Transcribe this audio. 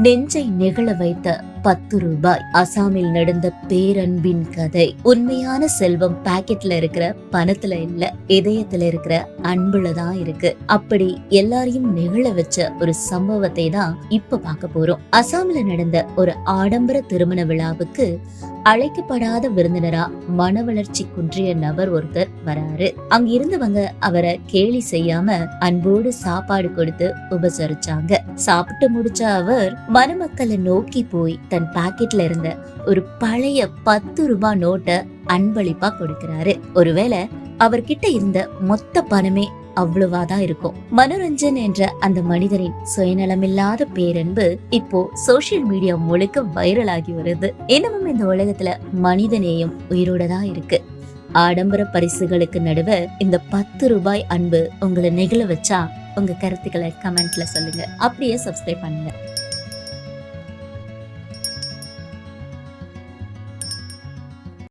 நெஞ்சை நெகிழ வைத்த 10 ரூபாய். அசாமில் நடந்த பேரன்பின் கதை. உண்மையான செல்வம் பாக்கெட்ல இருக்கிற பணத்துல இல்ல, இதயத்துல இருக்கிற அன்புலதான் இருக்கு. அப்படி எல்லாரையும் நெகிழ வச்ச ஒரு சம்பவத்தை தான் இப்ப பார்க்க போறோம். அசாம்ல நடந்த ஒரு ஆடம்பர திருமண விழாவுக்கு அழைக்கப்படாத விருந்தினரா மன வளர்ச்சி குன்றிய நபர் ஒருத்தர் வராரு. அங்க இருந்தவங்க அவரை கேலி செய்யாம அன்போடு சாப்பாடு கொடுத்து உபசரிச்சாங்க. சாப்பிட்டு முடிச்ச அவர் மணமக்களை நோக்கி போய் தன் பாக்கெட்ல இருந்த ஒரு பழைய 10 ரூபாய் நோட்டை அன்பளிப்பா கொடுக்கிறாரு. ஒருவேளை அவர்கிட்ட இருந்த மொத்த பணமே அவ்வளவாதான் இருக்கும். மனோரஞ்சன் என்ற அந்த மனிதரின் சுயநலமில்லாத பேரன்பு இப்போ சோசியல் மீடியா முழுக்க வைரல் ஆகி வருது. இன்னமும் இந்த உலகத்துல மனிதநேயம் உயிரோட தான் இருக்கு. ஆடம்பர பரிசுகளுக்கு நடுவே இந்த 10 ரூபாய் அன்பு உங்களை நெகிழ வச்சா உங்க கருத்துக்களை கமெண்ட்ல சொல்லுங்க. அப்படியே சப்ஸ்கிரைப் பண்ணுங்க.